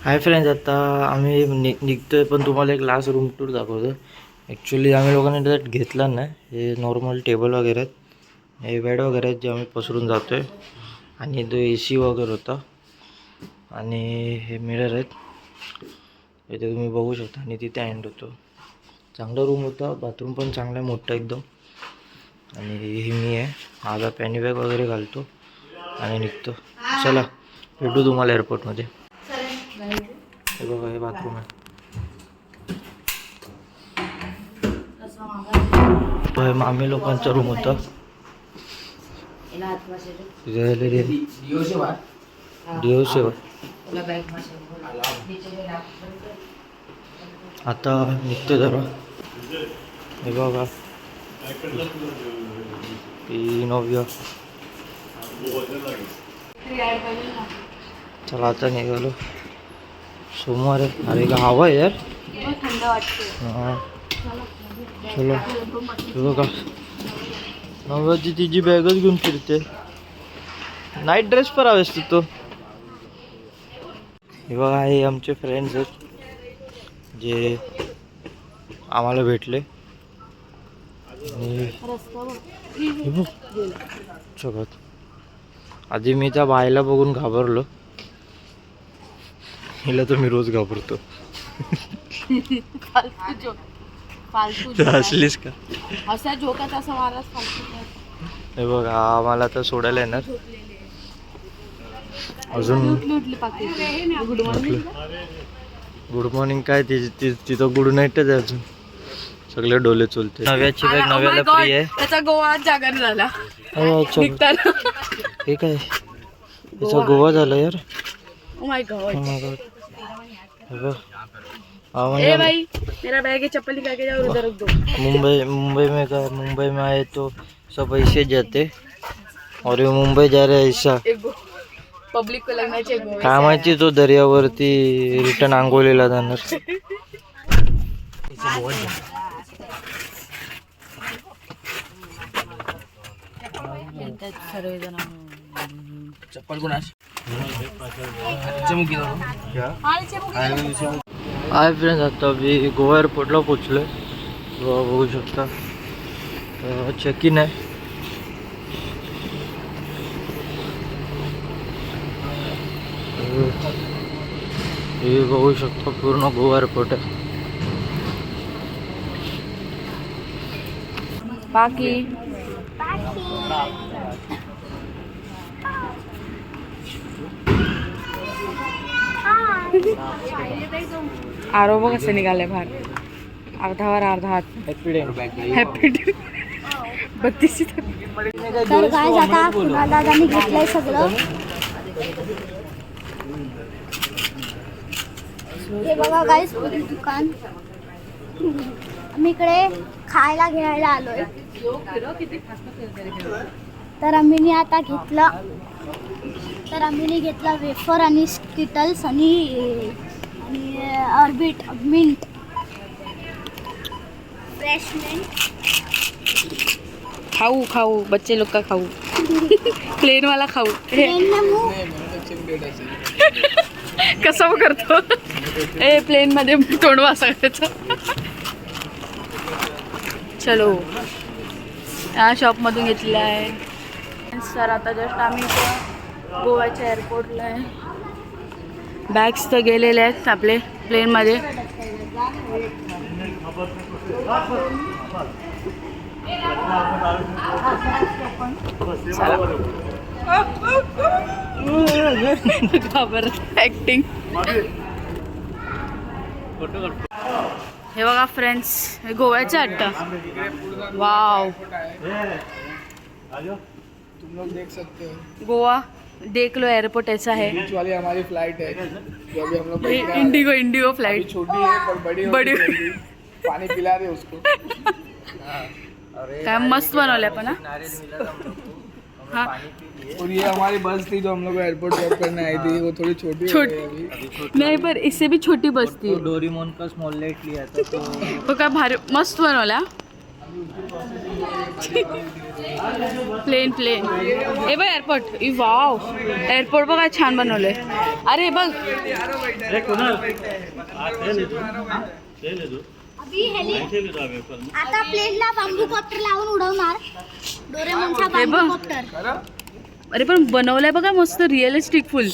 Hi friends, आता आम्ही निघतोय पण तुम्हाला एक लास्ट रूम टूर दाखवतो. ॲक्च्युली आम्ही लोकांनी त्यात घेतला नाही. हे नॉर्मल टेबल वगैरे आहेत, हे बेड वगैरे आहेत जे आम्ही पसरून जातो आहे. आणि तो AC वगैरे होता आणि हे मिरर आहेत इथे तुम्ही बघू शकता. आणि तिथे एंड होतो. चांगला रूम होता, बाथरूम पण चांगला आहे, मोठा एकदम. आणि ही मी आहे, माझा पॅनी बॅग वगैरे घालतो आणि निघतो. चला भेटू तुम्हाला एअरपोर्टमध्ये. हे बघा, हे बाथरूम आहे. तो हे मामी लोकांचा रूम होता. आता निघतो जरा. हे बघा, नव्या. चला आता निघालो. सोमवार आहे. अरे का हवा आहे यार, थंड वाटते. हां चलो. हे बघा, नव्याची तिची बॅगच घेऊन फिरते. नाईट ड्रेस पर हवेस तो. हे बघा, हे आमचे फ्रेंड्स आहेत जे आम्हाला भेटले. सगळ्यात आधी मी त्या बायला बघून घाबरलो. हिला तर मी रोज घाबरतो. हसलीस का? असा झोकात असा मारलाच फालतू. हे बघा, आम्हाला तर सोडायला येणार. अजून गुड मॉर्निंग काय, तिथं गुड नाईटच आहे. अजून सगळे डोले चुलते. नव्याची बॅग नव्याला फ्री आहे. त्याचा गोवा जागर झाला. हे काय, त्याचा गोवा झाला यार. Oh my God. ए भाई, मेरा बैग है, चप्पल निकाल के जाओ, उधर रख दो. मुंबई में आए तो सब ऐसे जाते और ये मुंबई जा रहे ऐसा. पब्लिक को लगना चाहिए काय माहिती तो दर्यावरती रिटर्न आंघोलीला जाणार. चप्पल कोणास हाय फ्रेंड्स, आता मी गोवा एअरपोर्टला पोचलो. गोवा बघू शकता, चेक इन आहे. हे बघू शकता, पूर्ण गोवा एअरपोर्ट आहे. बाकी आरोबो कसे निघाले बाहेर, अर्धावर अर्धा हात. Happy day 32. तर गाइस, आता कुणाल दादांनी घेतलंय सगळं. हे बघा गाइस, पुरी दुकान. आम्ही इकडे खायला घ्यायला आलोय. तर आम्ही आता घेतला वेफर आणि स्किटल्स आणि ऑर्बिट मिंट, फ्रेश मिंट. खाऊ बच्चे लोग का खाऊ. प्लेन वाला खाऊ. कसं करतो प्लेन मध्ये तोंड वासायचं. चलो, या शॉप मधून घेतलेला आहे. सर आता जस्ट आम्ही गोव्याच्या एअरपोर्टला आहे. बॅग्स तर गेलेले आहेत आपले प्लेनमध्ये. ऍक्टिंग. हे बघा फ्रेंड्स, हे गोव्याचं अड्डा. वाव, तुम लोग देख सकते हो. गोवा देख लो, एयरपोर्ट ऐसा है. बीच वाली हमारी फ्लाइट है जो अभी हम लोग बैठ के इंडिगो फ्लाइट. छोटी है पर बड़ी पानी पिला रहे उसको. काय मस्त बनवलंय पण. हाँ, और ये हमारी बस थी जो हम लोग एयरपोर्ट ड्रॉप करने आई थी. वो थोड़ी छोटी हो गई अभी. नहीं, पर इससे भी छोटी बस थी. डोरेमोन का स्मॉल लाइट लिया था तो तो काय भारी मस्त बनवला. प्लेन प्लेन हे बघ एअरपोर्ट वाव एअरपोर्ट बघा छान बनवलंय. अरे हे बघ आता प्लेनला बांबू कॉप्टर लावून उडवणार. डोरेमॉनचा हे बघ. बांबू कॉप्टर. अरे पण बनवलंय बघा मस्त रिअलिस्टिक फुल.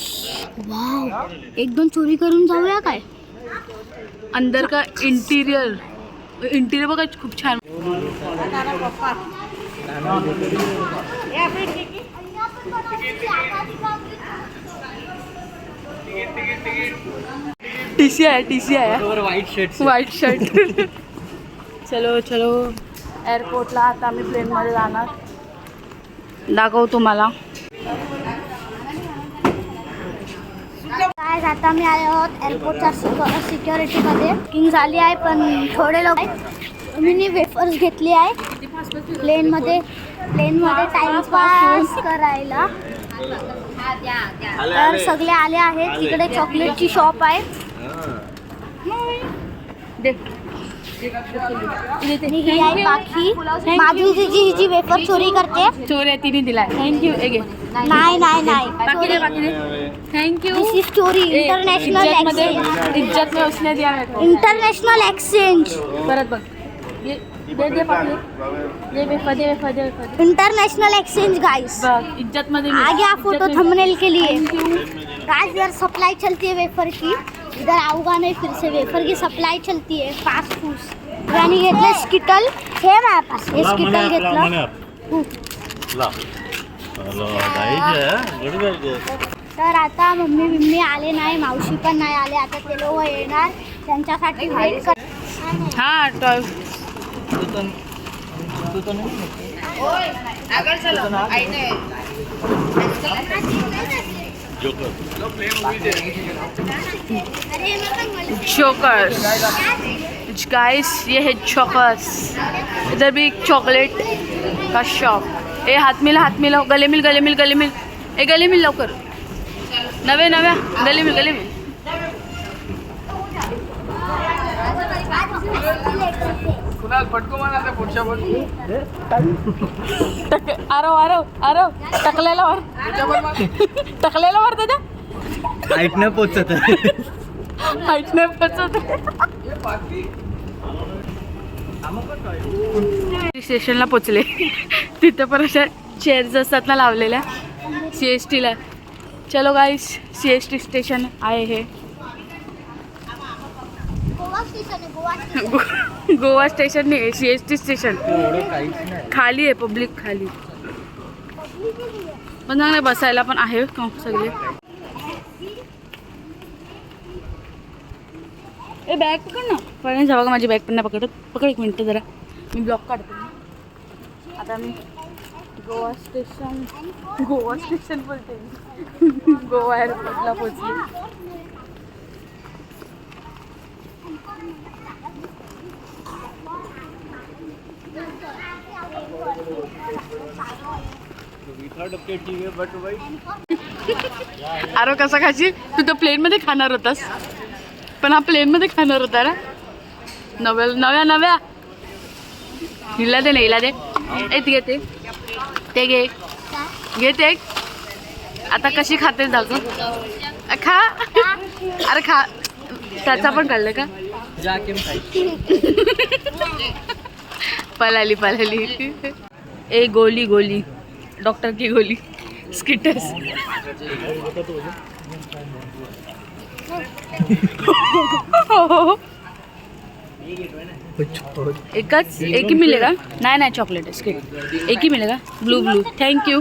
वाव एकदम चोरी करून जाऊया काय. अंदर का इंटिरियर बघा खूप छान. टीसी आहे व्हाईट शर्ट. चलो चलो एअरपोर्टला आता आम्ही प्लेनमध्ये जाणार. दाखव तुम्हाला. काय आता मी आले आहोत एअरपोर्टच्या सिक्युरिटीमध्ये. बुकिंग झाली आहे पण थोडे लोक मी वेफर्स घेतली आहे प्लेनमध्ये टाइमपास करायला. तर सगळे आले आहेत. तिकडे चॉकलेटची शॉप आहे. आणि ही आहे पाखी. माझी जी वेफर चोरी करते. चोरी आहे तिने दिलाय. थँक्यू. नाही बाकी दे. Thank you. This is story. International exchange. इज्जत में उसने दिया मेरे को. International exchange. परत बघ. दे पाखी. दे. International exchange guys. बघ इज्जत मध्ये आ गया फोटो थंबनेल के लिए. गाइस इधर सप्लाई चलती है वेफर की. इधर आऊंगा नहीं फिर से. वेफर की सप्लाई चलती है फास्ट फूड. आणि घेतलं स्किटल. हे माझ्यापास हे स्किटल घेतलं. तर आता मम्मी आले नाही. मावशी पण नाही आले. आता ते लोक येणार. त्यांच्यासाठी वेट कर. हा टॉय चोकर्स गाइस. ये है चोकर्स. इधर भी एक चॉकलेट का शॉप. ए हात मिला गले मिल ए गले मिल लवकर. नव्या गले मिल. कुणाल पटको मारा पुढच्या आरव टकलेला वर त्याच्या हाईट न पोचत. स्टेशनला पोचले. तिथं पण अशा चेअर्स असतात ना लावलेल्या CST ला. चलो गाइस CST स्टेशन आहे हे. गोवा स्टेशन नाही CST स्टेशन. खाली आहे पब्लिक खाली. पण चांगले बसायला पण आहे सगळे. ए बॅग पकड ना. पण जा बघा माझी बॅग पण नाही पकड एक मिनटं जरा मी ब्लॉक काढते. आता मी गोवा स्टेशन बोलते. गोवा एअरपोर्टला पोचली. अरे कसा खाशी. तू तर प्लेनमध्ये खाणार होतास. पण हा प्लेनमध्ये खाणार होता ना. नव्या हिला दे. ते घे ते. आता कशी खाते जागो. खा. अरे खा. त्याचा पण काढलं का. पलाली. ए गोली डॉक्टर की गोली. स्किटर्स. एक ही मिलेगा. नहीं चॉकलेट स्किट एक ही मिलेगा. Blue thank you.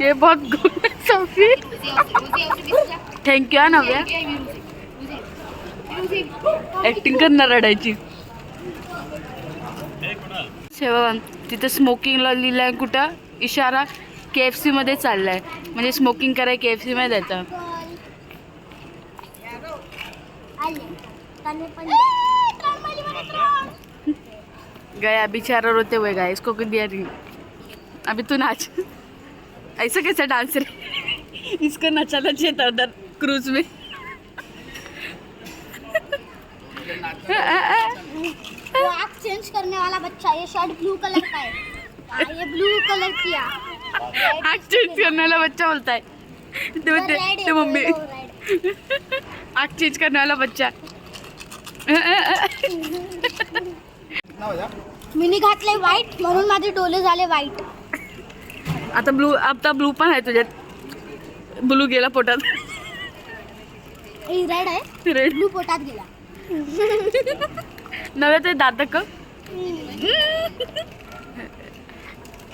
ये बहुत गुड है सोफी. थँक्यू हा नव्या. ऍक्टिंग करणार रडायची. सेवा तिथं स्मोकिंगला लिहिलं आहे. कुठं इशारा KFC मध्ये चाललाय. म्हणजे स्मोकिंग कराय KFC मध्ये जातं. गया बेचारा रोते हुए गए. इसको कुछ दिया नहीं. अभी तू नाच. ऐसा कैसा डांस रे. इसको नचाना चाहिए था उधर क्रूज में. वो आँख चेंज करने वाला बच्चा, ये शर्ट ब्लू कलर का है, ये ब्लू कलर किया, आग चेंज करने वाला बच्चा बोलता है ते मम्मी आग चेंज करने वाला बच्चा. मिनी घातले व्हाईट म्हणून माझे डोले झाले व्हाईट. आता ब्लू पण आहे तुझ्यात. ब्लू गेला पोटात. रेड आहे, रेड ब्लू पोटात गेला. नव्हे ते दात का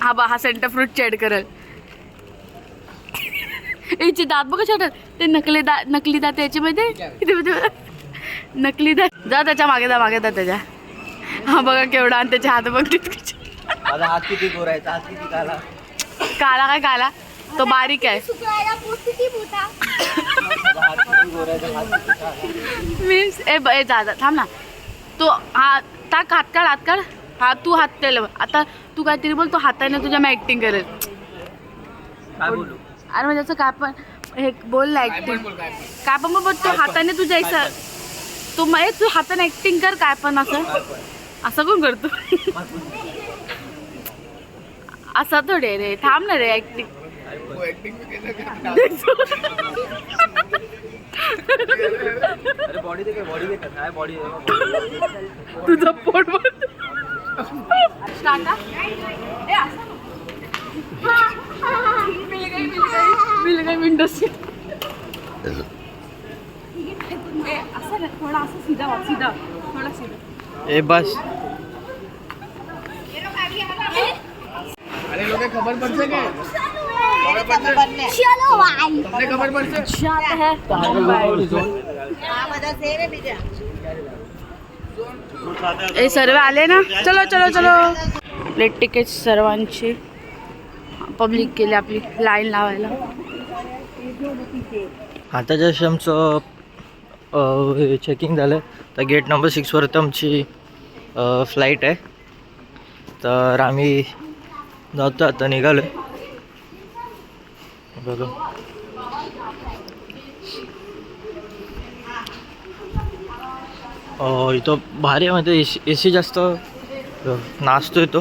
हा बा, हा सेंटर फ्रूट चेड करल. याचे दात बघ कशा ते नकली दात याचे माहिती. नकली दात. जा त्याच्या मागे जा त्याच्या. हा बघा केवढा, आणि त्याचे हात बघ हात किती गोरायचा, हात किती काला. काला काय काला, तो बारीक आहे. सुकवायला पॉझिटिव्ह होता. मीन्स ए जा थांब ना. तो हा टाक, हात काढ. हा तू हात त्याला आता तू काहीतरी बोल, तो हाताने तुझ्या मी ऍक्टिंग करेल. काय बोलू. अरे म्हणजे असं काय पण हे बोल ना ऍक्टिंग. काय पण मग तो हाताने तुझ्या असं तू तू हाताने ऍक्टिंग कर काय पण असं कोण करतो. असं थोडे रे, थांब ना रे ऍक्टिंग. अरे बॉडी दे, बॉडी दे काय बॉडी. तुझं पोट मिल गई विंडोज. असं थोडा असं सीधा थोडा सीधा. ए बस. अरे लोग खबर पड़से के चलो भाई, तुमने खबर पड़से हे सर्व आले ना. चलो प्लेट तिकीट सर्वांची पब्लिक केली आपली लाईन लावायला. आता जसं आमचं चेकिंग झालं तर गेट नंबर 6वरती आमची फ्लाईट आहे. तर आम्ही जातो आता, निघालो. बघा इथं भारी म्हणजे ए सी जास्त नाचतो येतो.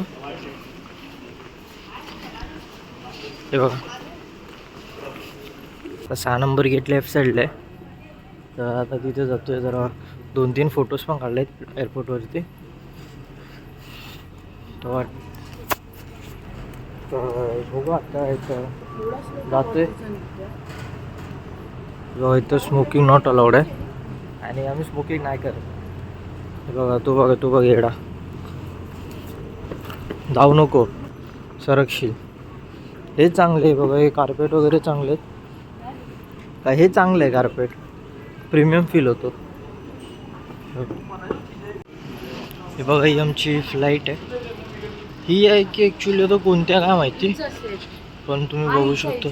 हे बघा 6 नंबर गेट लेफ्ट साईडला आहे. तर आता तिथे जातो आहे. जरा 2-3 फोटोज पण काढले आहेत एअरपोर्टवरती. तर बघू आता इथं जातो आहे. इथं स्मोकिंग नॉट अलाउड आहे आणि आम्ही स्मोकिंग नाही करत. बघा तू बघ येडा, जाऊ नको, सरकशील. हे चांगले आहे बघा, हे कार्पेट वगैरे चांगले आहेत का. हे चांगलं आहे कार्पेट, प्रीमियम फील होतो. हे बघा ही आमची फ्लाईट आहे. ही आहे की ॲक्च्युली आता कोणत्या काय माहिती, पण तुम्ही बघू शकता.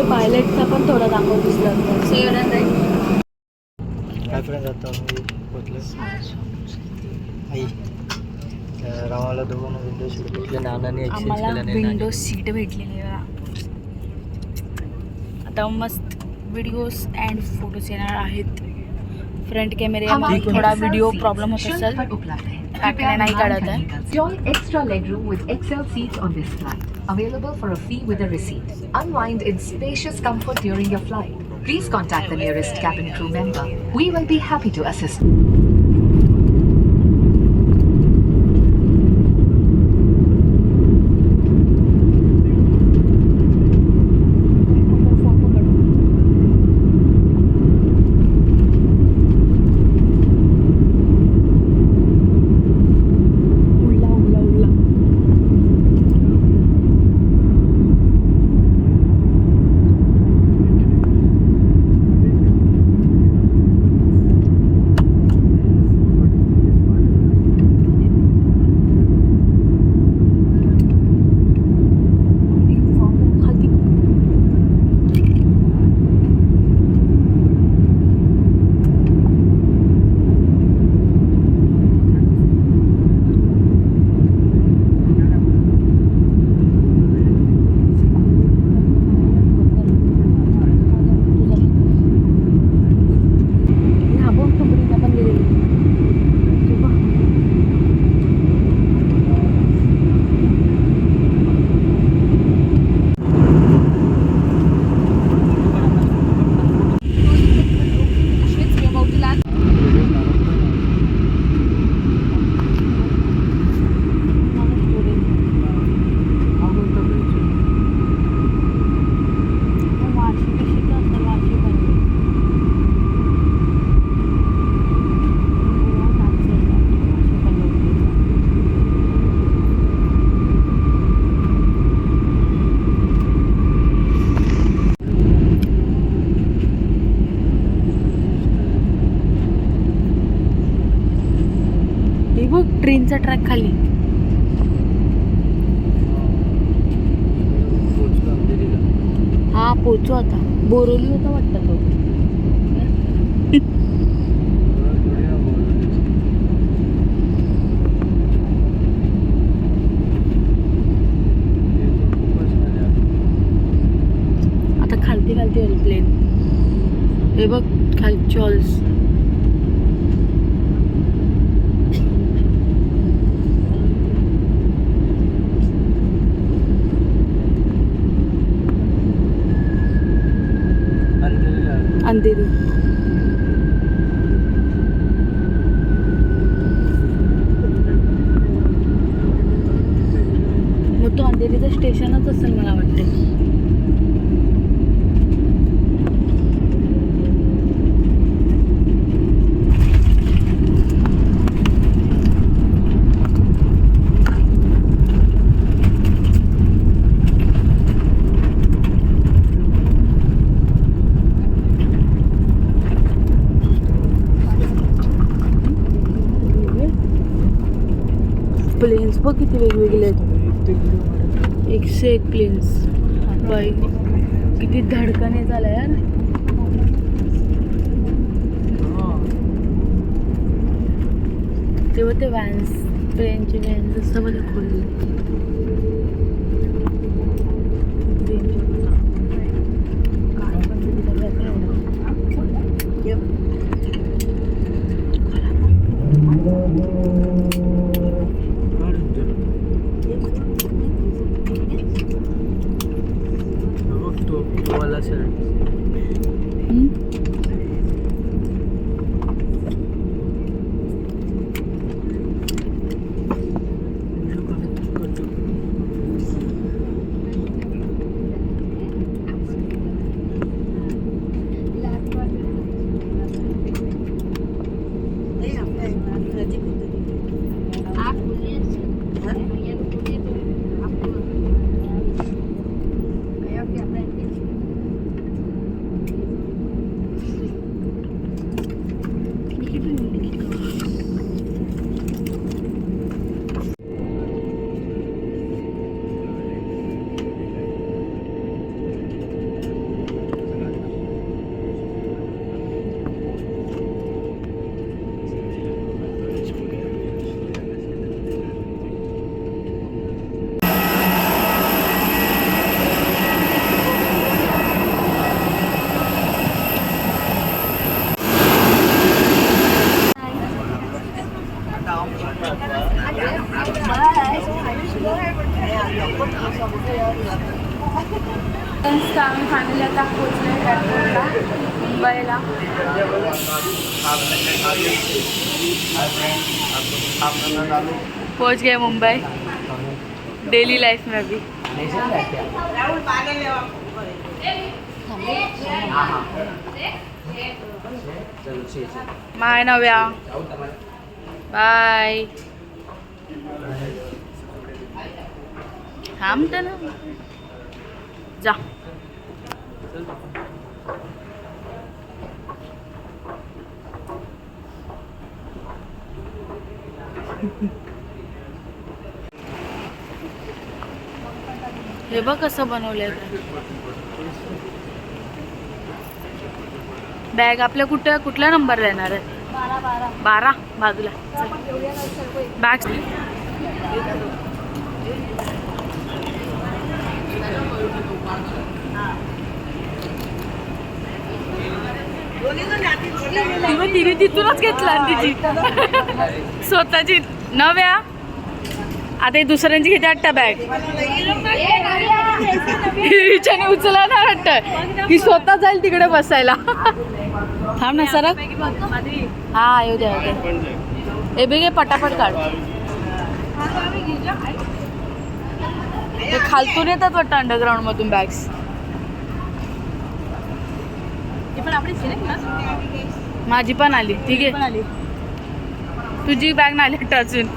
पायलटचा पण थोडा दाखव दिसला. काय फ्रेंड आता आम्ही पोचलो. आई तर आम्हाला दोघांना विंडो सीट भेटले. नानाने एक्सचेंज आम्हाला केलं नाही. विंडो सीट भेटलेली आहे. आता मस्त व्हिडिओज अँड फोटोज येणार आहेत. फ्रंट कॅमेऱ्यामध्ये थोडा व्हिडिओ प्रॉब्लेम होत असेल, टाकणे नाही काढत आहे. Enjoy extra legroom with XL seats on this flight. Available for a fee with a receipt. Unwind in spacious comfort during your flight. Please contact the nearest cabin crew member. We will be happy to assist. ट्रेनचा track खाली. हा पोचू आता. बोरोली होता वाटतं तो. आता खालती खालती एअरप्लेन. हे बघ खालची हॉल्स. अंधेरी. मग तो अंधेरीचं स्टेशनच असेल मला वाटते. प्लेन्स बघ किती वेगवेगळे आहेत. 101 प्लेन्स. बाई किती धडकने झालं यार. तेव्हा ते व्हॅन्स, ट्रेनचे व्हॅन्स असं मध्ये खोलले. आम्ही फॅमिली आता पोचलो एअरपोर्टला मुंबईला. पहुंच गए मुंबई. डेली लाइफ में अभी माय नव्या. बाय. थांबते ना जा. हे बघ कसं बनवलंय. बॅग आपल्या कुठल्या नंबरला येणार आहे? 12 बाजूला बॅग. तिने तिथूनच घेतला तिची स्वतःची नव्या. आता ही दुसऱ्यांची घेते वाटतं बॅग. हिच्याने उचला ना वाटतं. ही स्वतः जाईल तिकडे बसायला. थांब ना सर. हा येऊ द्या. हे बघ पटापट काढ. ते खालतून येतात वाटतं अंडरग्राऊंड मधून बॅग्स. माझी पण आली. ठीक आहे तुझी बॅग नाही आली अजून.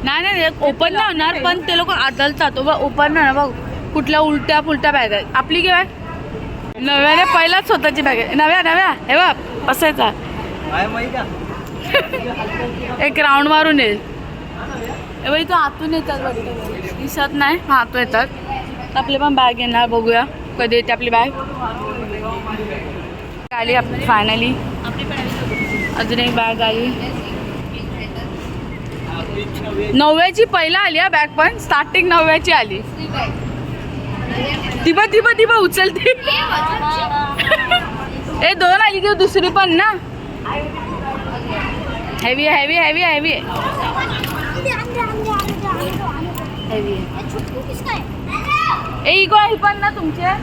नाही ओपन नाही होणार पण ते लोक आदलतात. ओपन नाही बघ कुठल्या उलट्या फुलट्या बॅग आहेत. आपली काय बॅग नव्याने पहिलाच स्वतःची बॅग आहे. नव्या हे बघ बसायचा एक राऊंड मारून येईल. हे बघ इथं आतून येतात वाटतं, दिसत नाही. हा आतून येतात. तर आपली पण बॅग येणार, बघूया कधी येते आपली बॅग. आली आपली फायनली, अजून एक बॅग आली. 9वीची पहिला आली हा बॅग, पण स्टार्टिंग 9वीची आली. ती बा उचलते. ए 2 आली की दुसरी पण ना. हेवी आहे, हेवी हेवी हेवी आहे. ए इको ही पण ना तुमचे.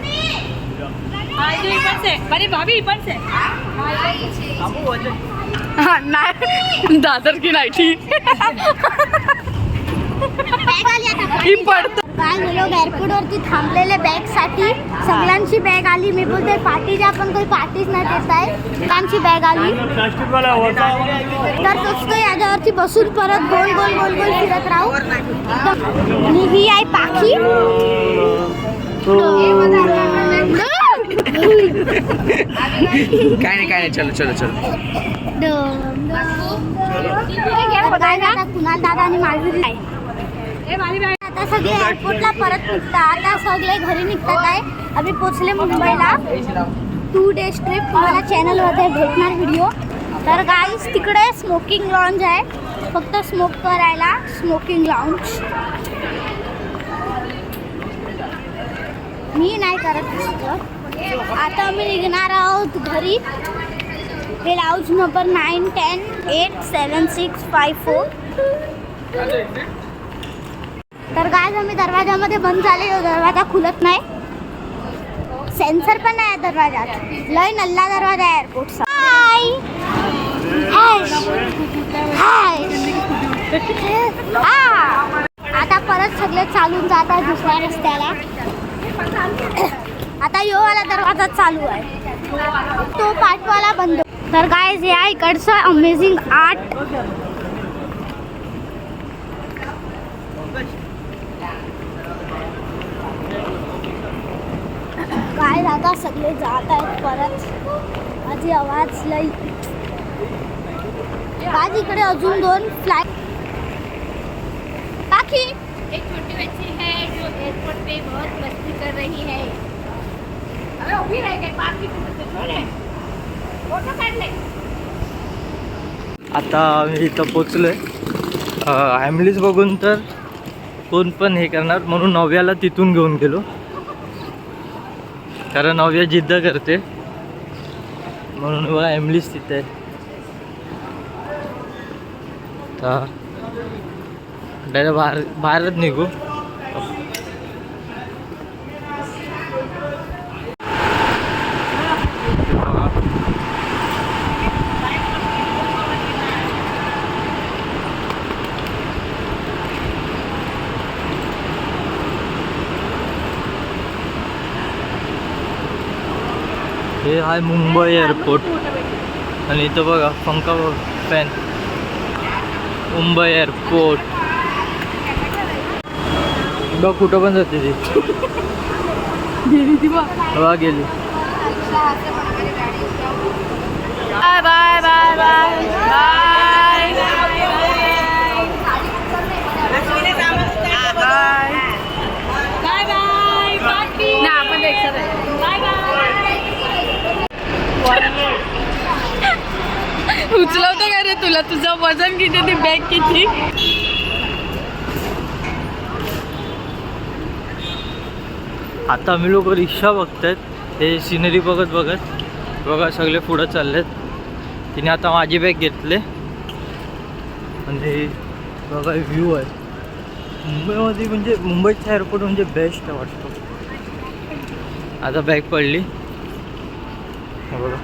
नाही दादर की नाही ही पडत. काय लोक एअरपोर्ट वरती थांबलेले बॅग साठी. सगळ्यांची बॅग आली. मी बोलते पार्टी द्या, पण काही पार्टीच नाही देत आहे. सगळ्यांची बॅग आली तर तसं याच्यावरती बसून परत गोल गोल गोल गोल फिरत राहू. आणि ही आहे पाखी. काय नाही चलो कुणाल दादा आणि माधुरी आहे. आता सगळे एअरपोर्टला परत निघतात. आता सगळे घरी निघतात आहे. आम्ही पोचले मुंबईला. 2 days ट्रिप तुम्हाला चॅनलमध्ये भेटणार व्हिडिओ. तर गाईस तिकडे स्मोकिंग लॉन्ज आहे, फक्त स्मोक करायला. स्मोकिंग लॉन्ज मी नाही करत तिथं. आता आम्ही निघणार आहोत घरी. हे लाऊंज नंबर 9, 10, 8, 7, 6, 5, 4. तर काय आम्ही दरवाजामध्ये बंद झाले. दरवाजा खुलत नाही. सेन्सर पण नाही दरवाजात. लय नल्ला दरवाजा आहे एअरपोर्टचा. हाय आता परत सगळे चालून जात आहे दुसऱ्या रस्त्याला. आता यो वाला दरवाजा चालू आहे, तो पाठवाला बंद. तर गाइस या इकडचं अमेझिंग आर्ट. काय आता सगळे जात आहेत परत. माझी आवाज लई. आज इकडे अजून 2 फ्लाइट. बाकी एक छोटी बच्ची है जो एयरपोर्ट पे बहुत मस्ती कर रही है. अरे वो भी रह गए बाकी छोड़े फोटो काढ ले. आता आम्ही इथं पोचलोय. ॲम्ब्युलन्स बघून तर कोण पण हे करणार, म्हणून 9व्याला तिथून घेऊन गेलो. कारण 9व्या जिद्द करते, म्हणून बघा ॲम्ब्युलन्स तिथे आहे. तर डायरेक्ट बाहेरच निघू. हे आहे मुंबई एअरपोर्ट. आणि इथं बघा पंखा फॅन. मुंबई एअरपोर्ट बघ कुठं पण जाते ती. बघा गेली. Bye bye bye bye bye ना. आपण उचलवतो का रे तुला? तुझं वजन किती, ती बॅग किती? आता आम्ही लोक रिक्षा बघतायत. हे सिनरी बघत बघा सगळे पुढं चाललेत. तिने आता माझी बॅग घेतले. आणि बघा व्ह्यू आहे मुंबईमध्ये. म्हणजे मुंबईचा एअरपोर्ट म्हणजे बेस्ट वाटतो. आता बॅग पडली बघा.